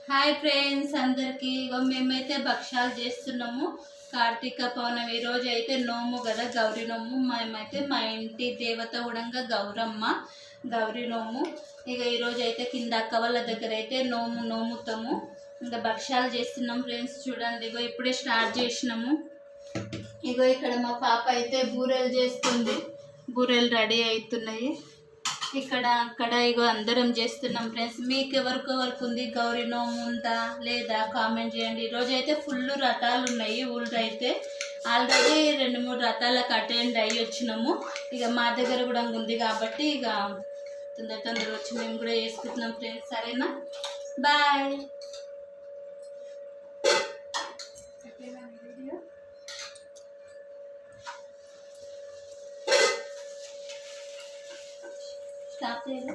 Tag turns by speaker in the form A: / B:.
A: Hi friends అందరికి. మేమైతే భక్షాలు చేస్తున్నాము. కార్తీక పౌర్ణమి రోజు అయితే నోము కదా, గౌరీ నోము. మేమైతే మా ఇంటి దేవత కూడా గౌరీ నోము. ఇక ఈరోజు అయితే కింద అక్క వాళ్ళ దగ్గర అయితే నోముతాము. ఇంకా భక్షాలు చేస్తున్నాం ఫ్రెండ్స్. చూడండి, ఇగో ఇప్పుడే స్టార్ట్ చేసినాము. ఇగో ఇక్కడ మా పాప అయితే బూరెలు చేస్తుంది. బూరెలు రెడీ అవుతున్నాయి. ఇక్కడ అక్కడ ఇగో అందరం చేస్తున్నాం ఫ్రెండ్స్. మీకు ఎవరికి ఉంది గౌరీ నోము ఉందా లేదా కామెంట్ చేయండి. ఈరోజు అయితే ఫుల్ రథాలు ఉన్నాయి ఊళ్ళో. అయితే ఆల్రెడీ 2-3 రథాలకు అటెండ్ అయ్యి వచ్చినాము. ఇక మా దగ్గర కూడా ఉంది కాబట్టి ఇక తొందర వచ్చి మేము కూడా చేసుకుంటున్నాం ఫ్రెండ్స్. సరేనా, బాయ్. స్టాప్ చేయాలి.